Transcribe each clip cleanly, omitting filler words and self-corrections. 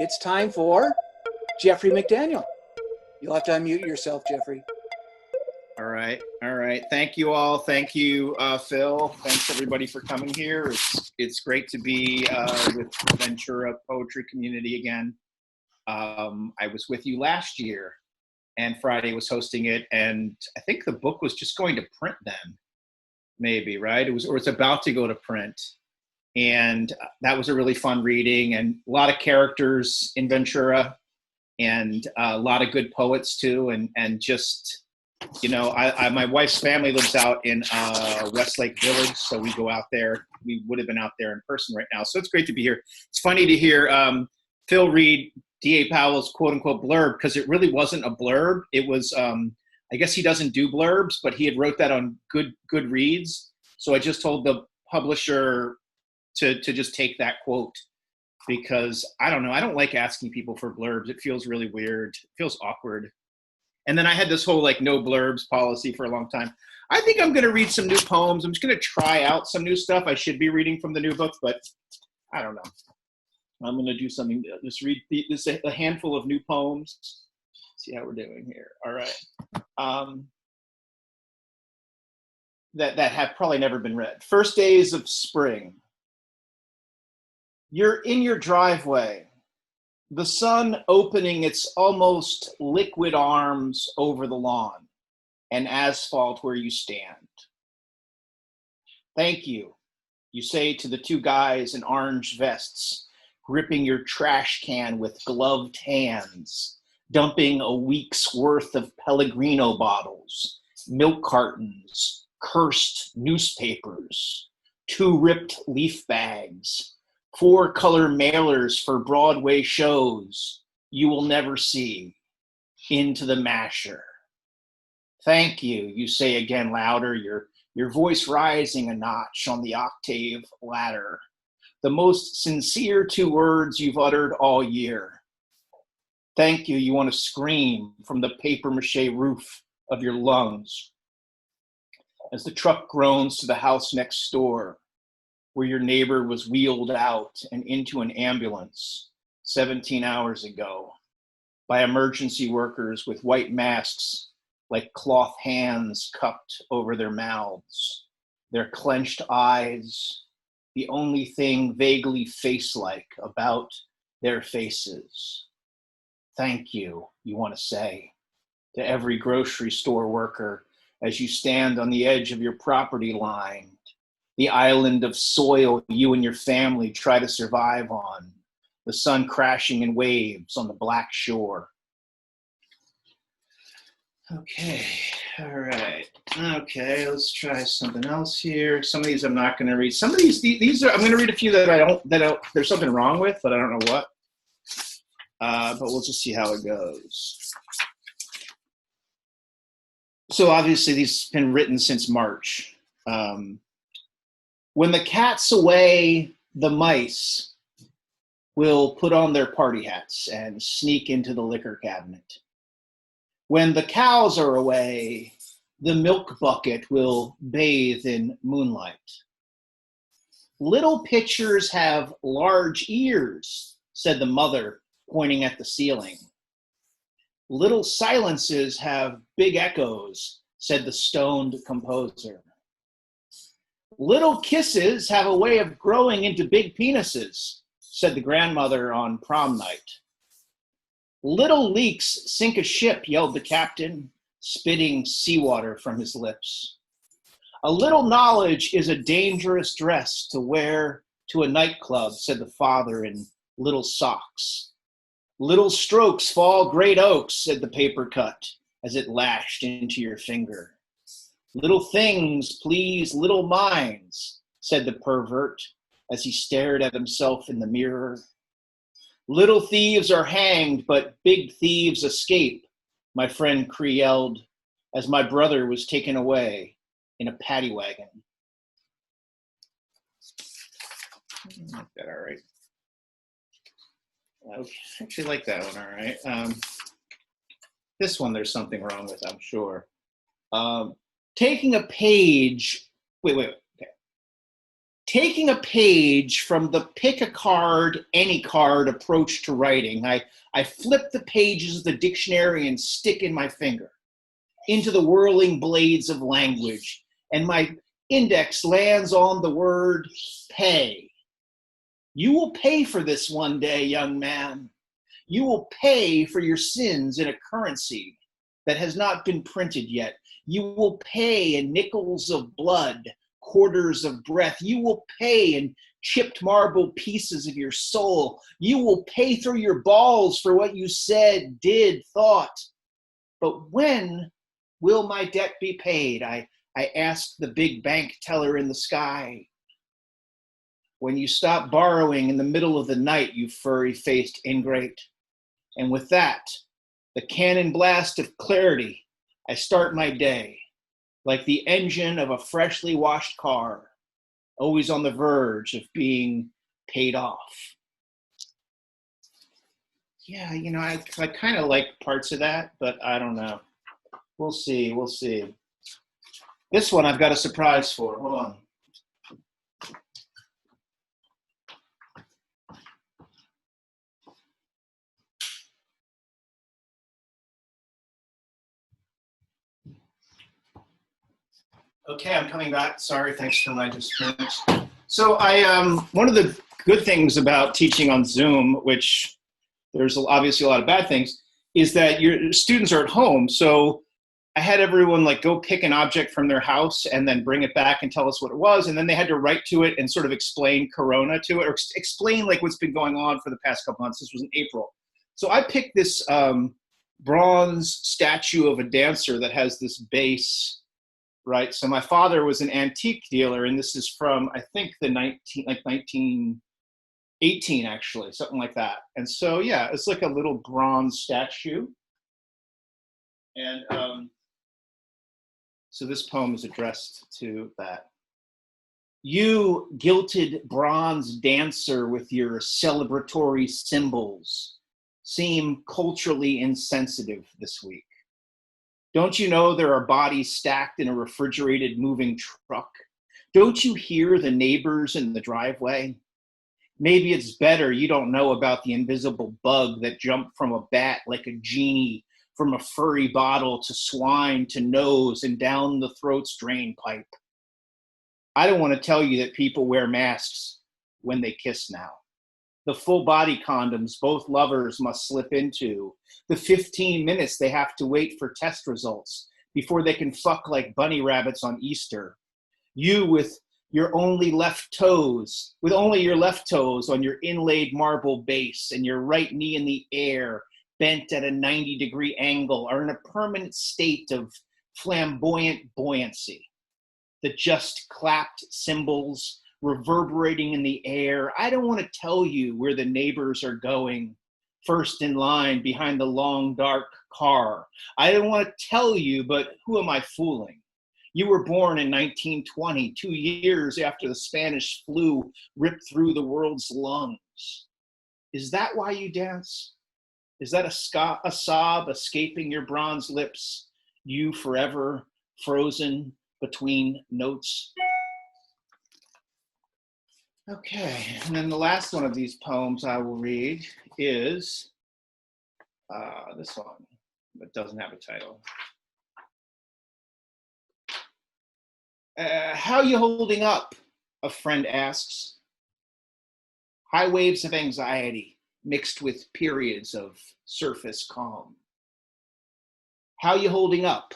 It's time for Jeffrey McDaniel. You'll have to unmute yourself, Jeffrey. All right. Thank you all. Thank you, Phil. Thanks everybody for coming here. It's great to be with the Ventura poetry community again. I was with you last year, and Friday was hosting it, and I think the book was just going to print then, maybe, right? It's about to go to print, and that was a really fun reading, and a lot of characters in Ventura, and a lot of good poets too, and just. You know, my wife's family lives out in Westlake Village, so we go out there. We would have been out there in person right now, so it's great to be here. It's funny to hear Phil read D.A. Powell's quote-unquote blurb, because it really wasn't a blurb. It was, I guess he doesn't do blurbs, but he had wrote that on Goodreads. So I just told the publisher to just take that quote, because I don't know. I don't like asking people for blurbs. It feels really weird. It feels awkward. And then I had this whole like no blurbs policy for a long time. I think I'm going to read some new poems. I'm just going to try out some new stuff. I should be reading from the new book, but I don't know. I'm going to do something. Just read a handful of new poems. See how we're doing here. All right. That have probably never been read. First days of spring. You're in your driveway. The sun opening its almost liquid arms over the lawn and asphalt where you stand. Thank you, you say to the two guys in orange vests, gripping your trash can with gloved hands, dumping a week's worth of Pellegrino bottles, milk cartons, cursed newspapers, 2 ripped leaf bags, 4 color mailers for Broadway shows you will never see, into the masher. Thank you, you say again louder, your voice rising a notch on the octave ladder. The most sincere 2 words you've uttered all year. Thank you, you want to scream from the papier-mâché roof of your lungs. As the truck groans to the house next door, where your neighbor was wheeled out and into an ambulance 17 hours ago by emergency workers with white masks like cloth hands cupped over their mouths, their clenched eyes, the only thing vaguely face-like about their faces. Thank you, you want to say, to every grocery store worker as you stand on the edge of your property line, the island of soil you and your family try to survive on, the sun crashing in waves on the black shore. Okay, all right. Okay, let's try something else here. Some of these I'm not going to read. Some of these are, I'm going to read a few that there's something wrong with, but I don't know what. But we'll just see how it goes. So obviously these have been written since March. When the cat's away, the mice will put on their party hats and sneak into the liquor cabinet. When the cows are away, the milk bucket will bathe in moonlight. Little pitchers have large ears, said the mother, pointing at the ceiling. Little silences have big echoes, said the stoned composer. Little kisses have a way of growing into big penises, said the grandmother on prom night. Little leaks sink a ship, yelled the captain, spitting seawater from his lips. A little knowledge is a dangerous dress to wear to a nightclub, said the father in little socks. Little strokes fall great oaks, said the paper cut as it lashed into your finger. Little things please little minds, said the pervert as he stared at himself in the mirror. Little thieves are hanged, but big thieves escape, my friend Cree yelled as my brother was taken away in a paddy wagon. I like that, all right. I actually like that one, all right. This one, there's something wrong with, I'm sure. Taking a page, okay. taking a page from the pick a card, any card approach to writing, I flip the pages of the dictionary and stick in my finger into the whirling blades of language, and my index lands on the word pay. You will pay for this one day, young man. You will pay for your sins in a currency that has not been printed yet. You will pay in nickels of blood, quarters of breath. You will pay in chipped marble pieces of your soul. You will pay through your balls for what you said, did, thought. But when will my debt be paid? I asked the big bank teller in the sky. When you stop borrowing in the middle of the night, you furry-faced ingrate. And with that, the cannon blast of clarity, I start my day like the engine of a freshly washed car, always on the verge of being paid off. Yeah, you know, I kind of like parts of that, but I don't know. We'll see. This one I've got a surprise for. Hold on. Okay, I'm coming back. Sorry, thanks for my disappearance. So one of the good things about teaching on Zoom, which there's obviously a lot of bad things, is that your students are at home. So I had everyone like go pick an object from their house and then bring it back and tell us what it was. And then they had to write to it and sort of explain Corona to it, or explain like what's been going on for the past couple months. This was in April. So I picked this bronze statue of a dancer that has this base. Right, so my father was an antique dealer, and this is from, I think, the 1918, actually, something like that. And so, yeah, it's like a little bronze statue. And so this poem is addressed to that. You gilded bronze dancer with your celebratory symbols seem culturally insensitive this week. Don't you know there are bodies stacked in a refrigerated moving truck? Don't you hear the neighbors in the driveway? Maybe it's better you don't know about the invisible bug that jumped from a bat like a genie, from a furry bottle to swine to nose and down the throat's drain pipe. I don't want to tell you that people wear masks when they kiss now. The full body condoms both lovers must slip into, the 15 minutes they have to wait for test results before they can fuck like bunny rabbits on Easter. You with your only left toes, with only your left toes on your inlaid marble base and your right knee in the air, bent at a 90-degree angle, are in a permanent state of flamboyant buoyancy. The just clapped cymbals reverberating in the air. I don't want to tell you where the neighbors are going, first in line behind the long, dark car. I don't want to tell you, but who am I fooling? You were born in 1920, 2 years after the Spanish flu ripped through the world's lungs. Is that why you dance? Is that a sob escaping your bronze lips, you forever frozen between notes? Okay, and then the last one of these poems I will read is this one, but doesn't have a title. How you holding up? A friend asks. High waves of anxiety mixed with periods of surface calm. How you holding up?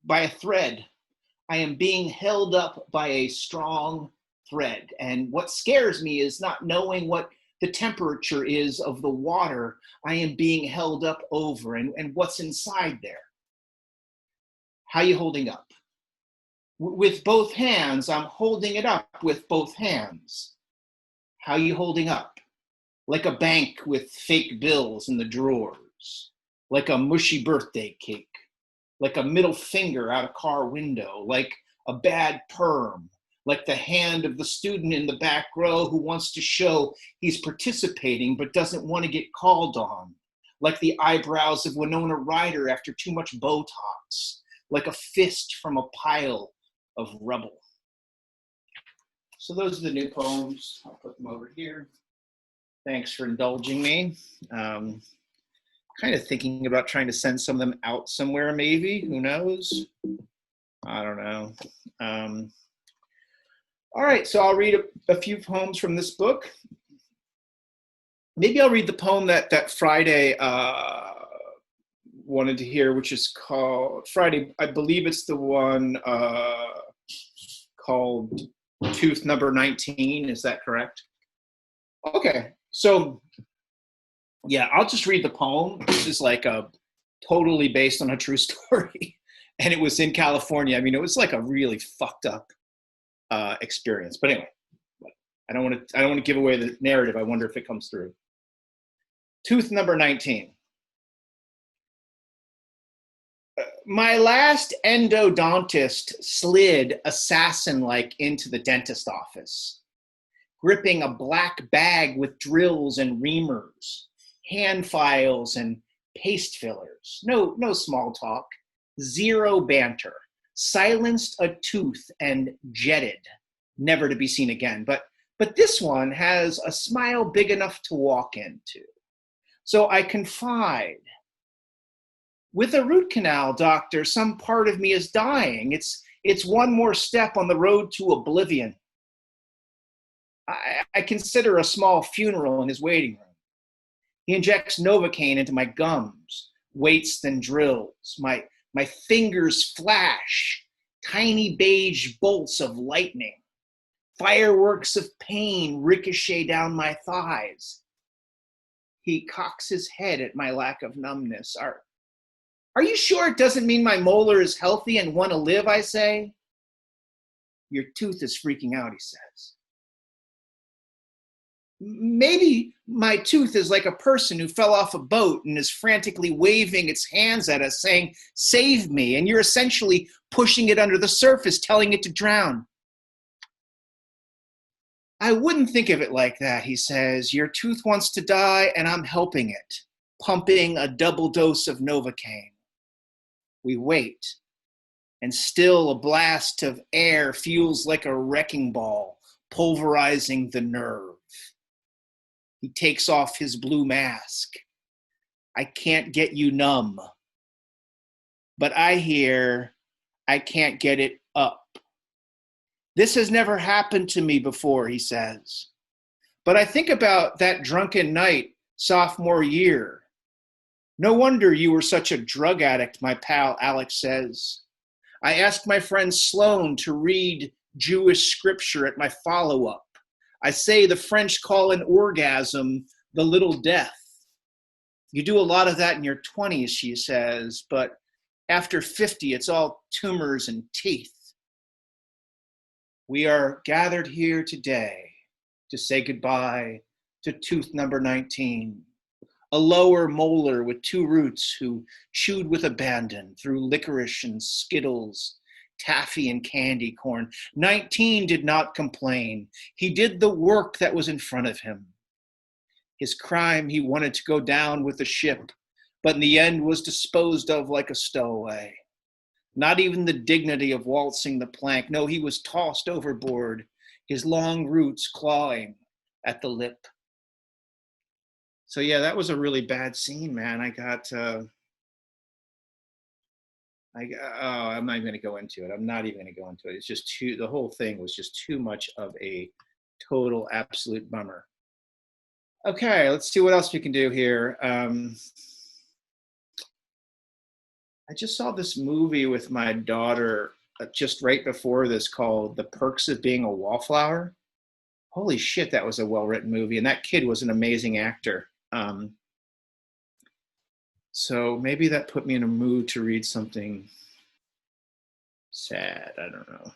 By a thread. I am being held up by a strong thread. And what scares me is not knowing what the temperature is of the water I am being held up over and what's inside there. How you holding up? With both hands, I'm holding it up with both hands. How you holding up? Like a bank with fake bills in the drawers, like a mushy birthday cake, like a middle finger out a car window, like a bad perm, like the hand of the student in the back row who wants to show he's participating but doesn't want to get called on, like the eyebrows of Winona Ryder after too much Botox, like a fist from a pile of rubble. So those are the new poems. I'll put them over here. Thanks for indulging me. Kind of thinking about trying to send some of them out somewhere, maybe. Who knows? I don't know. All right, so I'll read a few poems from this book. Maybe I'll read the poem that Friday wanted to hear, which is called, Friday, I believe it's the one called Tooth Number 19. Is that correct? Okay, so yeah, I'll just read the poem. This is like totally based on a true story. And it was in California. I mean, it was like a really fucked up experience. But anyway, I don't want to give away the narrative. I wonder if it comes through. Tooth number 19. My last endodontist slid assassin-like into the dentist office, gripping a black bag with drills and reamers, hand files and paste fillers. No small talk, zero banter, silenced a tooth and jetted, never to be seen again. But this one has a smile big enough to walk into. So I confide, with a root canal, doctor, some part of me is dying. It's one more step on the road to oblivion. I consider a small funeral in his waiting room. He injects Novocaine into my gums, weights then drills. My fingers flash, tiny beige bolts of lightning. Fireworks of pain ricochet down my thighs. He cocks his head at my lack of numbness. Are you sure it doesn't mean my molar is healthy and want to live, I say? Your tooth is freaking out, he says. Maybe my tooth is like a person who fell off a boat and is frantically waving its hands at us saying, save me, and you're essentially pushing it under the surface, telling it to drown. I wouldn't think of it like that, he says. Your tooth wants to die and I'm helping it, pumping a double dose of Novocaine. We wait, and still a blast of air feels like a wrecking ball, pulverizing the nerve. He takes off his blue mask. I can't get you numb. But I hear, I can't get it up. This has never happened to me before, he says. But I think about that drunken night sophomore year. No wonder you were such a drug addict, my pal Alex says. I asked my friend Sloan to read Jewish scripture at my follow-up. I say the French call an orgasm the little death. You do a lot of that in your 20s, she says, but after 50, it's all tumors and teeth. We are gathered here today to say goodbye to tooth number 19, a lower molar with 2 roots who chewed with abandon through licorice and Skittles, taffy and candy corn. 19 did not complain. He did the work that was in front of him. His crime, he wanted to go down with the ship, but in the end was disposed of like a stowaway. Not even the dignity of waltzing the plank. No, he was tossed overboard, his long roots clawing at the lip. So yeah, that was a really bad scene, man. I'm not even going to go into it. I'm not even going to go into it. It's just the whole thing was just too much of a total absolute bummer. Okay, let's see what else we can do here. I just saw this movie with my daughter just right before this called The Perks of Being a Wallflower. Holy shit, that was a well-written movie. And that kid was an amazing actor. So maybe that put me in a mood to read something sad. I don't know.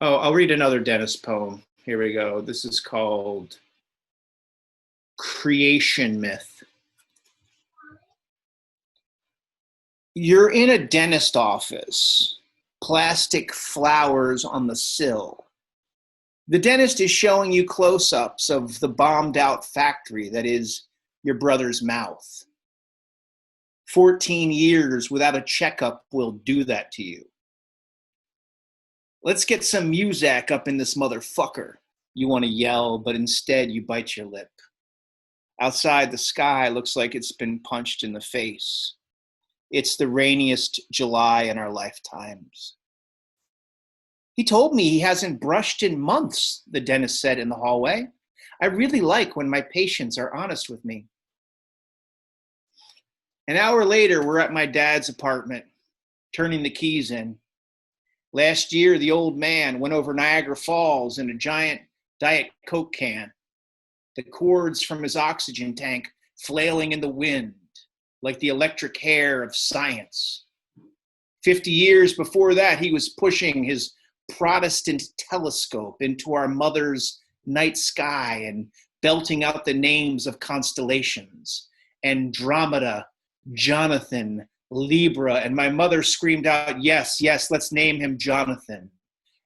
Oh, I'll read another Dennis poem. Here we go. This is called Creation Myth. You're in a dentist office, plastic flowers on the sill. The dentist is showing you close-ups of the bombed-out factory that is your brother's mouth. 14 years without a checkup will do that to you. Let's get some Muzak up in this motherfucker. You want to yell, but instead you bite your lip. Outside, the sky looks like it's been punched in the face. It's the rainiest July in our lifetimes. He told me he hasn't brushed in months, the dentist said in the hallway. I really like when my patients are honest with me. An hour later, we're at my dad's apartment, turning the keys in. Last year, the old man went over Niagara Falls in a giant Diet Coke can, the cords from his oxygen tank flailing in the wind like the electric hair of science. 50 years before that, he was pushing his Protestant telescope into our mother's night sky and belting out the names of constellations: Andromeda, Jonathan, Libra, and my mother screamed out, yes, yes, let's name him Jonathan.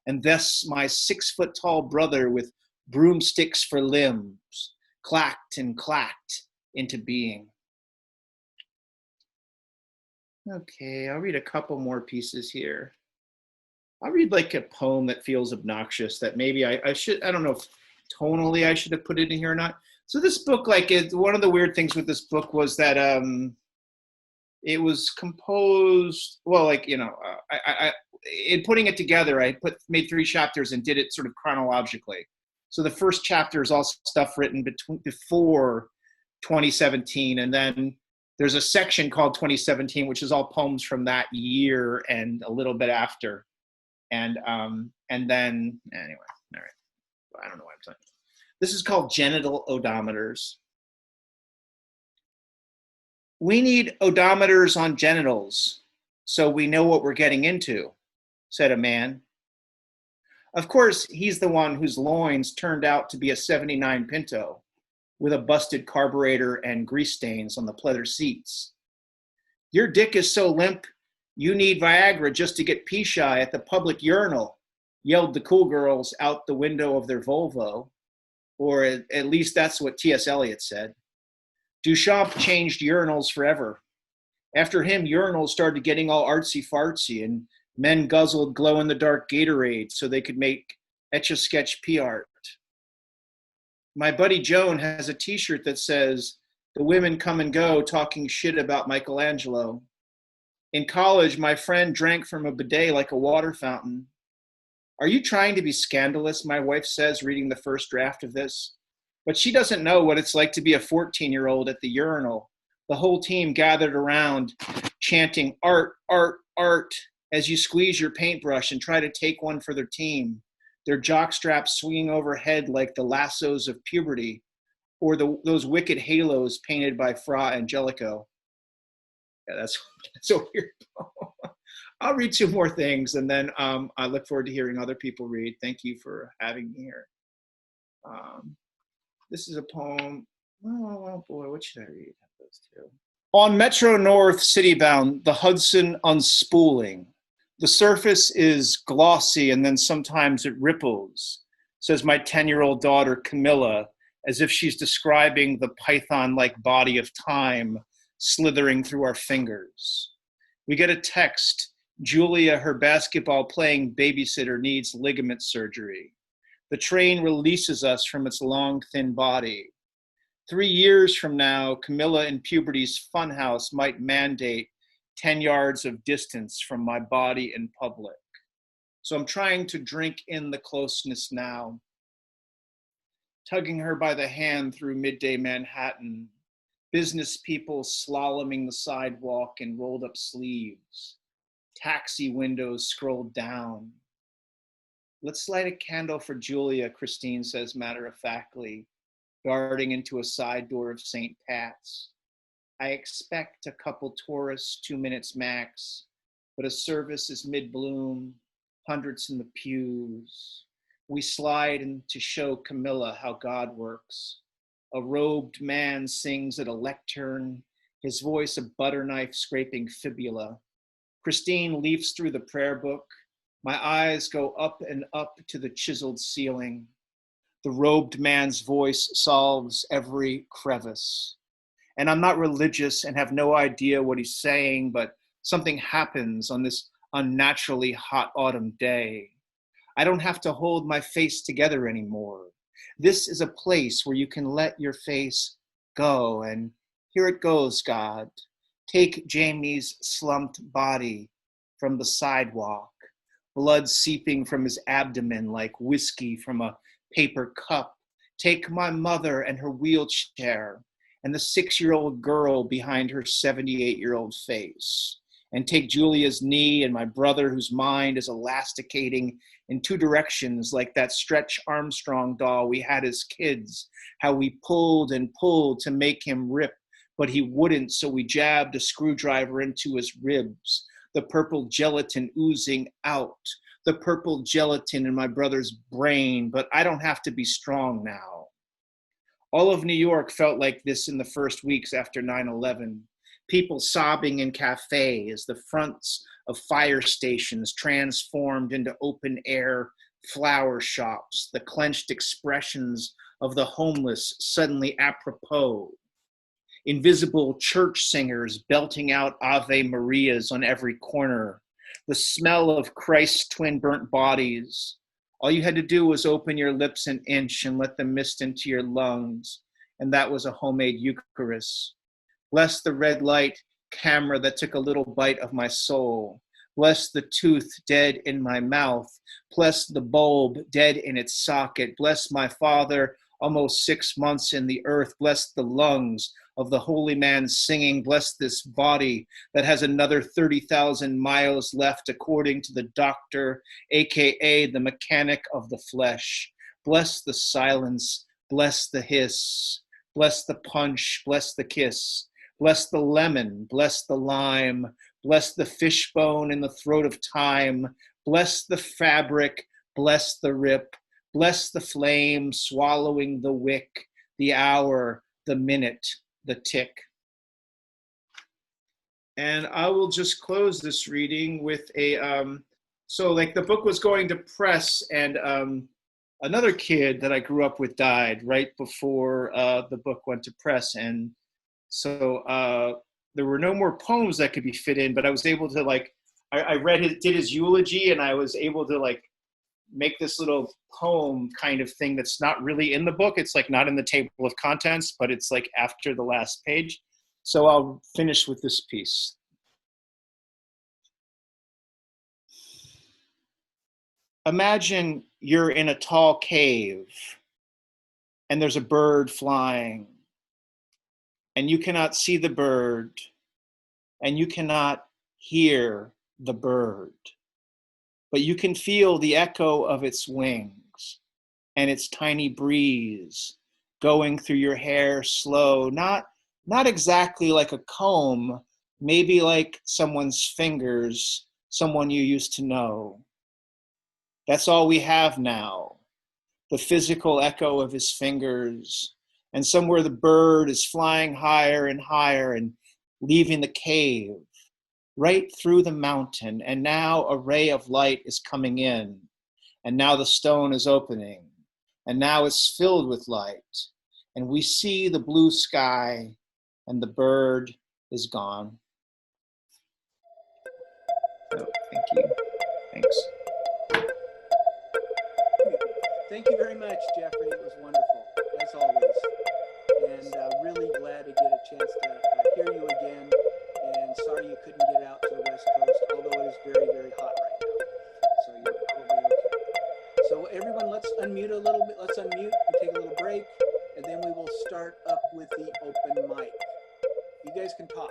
And thus my 6-foot-tall brother with broomsticks for limbs clacked and clacked into being. Okay, I'll read a couple more pieces here. I'll read like a poem that feels obnoxious that maybe I should, I don't know if tonally I should have put it in here or not. So this book, like, one of the weird things with this book was that it was composed, well, like, you know, in putting it together, I made 3 chapters and did it sort of chronologically. So the first chapter is all stuff written before 2017, and then there's a section called 2017, which is all poems from that year and a little bit after. And then, anyway, all right. I don't know what I'm saying. This is called Genital Odometers. We need odometers on genitals so we know what we're getting into, said a man. Of course, he's the one whose loins turned out to be a 79 Pinto with a busted carburetor and grease stains on the pleather seats. Your dick is so limp, you need Viagra just to get pee-shy at the public urinal, yelled the cool girls out the window of their Volvo. Or at least that's what T.S. Eliot said. Duchamp changed urinals forever. After him, urinals started getting all artsy-fartsy, and men guzzled glow-in-the-dark Gatorade so they could make Etch-a-Sketch pee art. My buddy Joan has a t-shirt that says, "The women come and go talking shit about Michelangelo." In college, my friend drank from a bidet like a water fountain. Are you trying to be scandalous, my wife says, reading the first draft of this. But she doesn't know what it's like to be a 14-year-old at the urinal. The whole team gathered around, chanting, "Art, art, art," as you squeeze your paintbrush and try to take one for their team, their jockstraps swinging overhead like the lassos of puberty, or those wicked halos painted by Fra Angelico. Yeah, that's a weird poem. I'll read 2 more things, and then I look forward to hearing other people read. Thank you for having me here. This is a poem. Oh boy, what should I read? Those 2. On Metro North Citybound, the Hudson unspooling. The surface is glossy and then sometimes it ripples, says my 10-year-old daughter Camilla, as if she's describing the python-like body of time slithering through our fingers. We get a text. Julia, her basketball-playing babysitter, needs ligament surgery. The train releases us from its long, thin body. 3 years from now, Camilla in puberty's funhouse might mandate 10 yards of distance from my body in public. So I'm trying to drink in the closeness now, tugging her by the hand through midday Manhattan, business people slaloming the sidewalk in rolled up sleeves, taxi windows scrolled down. Let's light a candle for Julia, Christine says matter-of-factly, darting into a side door of St. Pat's. I expect a couple tourists, 2 minutes max, but a service is mid-bloom, hundreds in the pews. We slide in to show Camilla how God works. A robed man sings at a lectern, his voice a butter knife scraping fibula. Christine leafs through the prayer book. My eyes go up and up to the chiseled ceiling. The robed man's voice solves every crevice. And I'm not religious and have no idea what he's saying, but something happens on this unnaturally hot autumn day. I don't have to hold my face together anymore. This is a place where you can let your face go. And here it goes, God. Take Jamie's slumped body from the sidewalk, blood seeping from his abdomen like whiskey from a paper cup. Take my mother and her wheelchair and the 6-year-old girl behind her 78-year-old face. And take Julia's knee and my brother whose mind is elasticating in 2 directions like that Stretch Armstrong doll we had as kids, how we pulled and pulled to make him rip, but he wouldn't, so we jabbed a screwdriver into his ribs, the purple gelatin oozing out, the purple gelatin in my brother's brain, but I don't have to be strong now. All of New York felt like this in the first weeks after 9/11. People sobbing in cafes, the fronts of fire stations transformed into open air flower shops, the clenched expressions of the homeless suddenly apropos, invisible church singers belting out Ave Marias on every corner, the smell of Christ's twin burnt bodies. All you had to do was open your lips an inch and let the mist into your lungs, and that was a homemade Eucharist. Bless the red light camera that took a little bite of my soul. Bless the tooth dead in my mouth. Bless the bulb dead in its socket. Bless my father, almost 6 months in the earth. Bless the lungs of the holy man singing. Bless this body that has another 30,000 miles left according to the doctor, aka the mechanic of the flesh. Bless the silence. Bless the hiss. Bless the punch. Bless the kiss. Bless the lemon, bless the lime, bless the fishbone in the throat of time, bless the fabric, bless the rip, bless the flame swallowing the wick, the hour, the minute, the tick. And I will just close this reading with so like the book was going to press and another kid that I grew up with died right before the book went to press. And so there were no more poems that could be fit in, but I was able to I did his eulogy, and I was able to make this little poem kind of thing that's not really in the book. It's not in the table of contents, but it's after the last page. So I'll finish with this piece. Imagine you're in a tall cave and there's a bird flying, and you cannot see the bird, and you cannot hear the bird, but you can feel the echo of its wings and its tiny breeze going through your hair slow, not exactly like a comb, maybe like someone's fingers, someone you used to know. That's all we have now, the physical echo of his fingers. And somewhere the bird is flying higher and higher and leaving the cave, right through the mountain. And now a ray of light is coming in. And now the stone is opening. And now it's filled with light. And we see the blue sky, and the bird is gone. So, thank you. Thanks. Thank you very much, Jeffrey. It was wonderful, as always. And really glad to get a chance to hear you again. And sorry you couldn't get out to the West Coast, although it is very, very hot right now. So you're probably okay. So everyone, let's unmute a little bit. Let's unmute and take a little break. And then we will start up with the open mic. You guys can talk.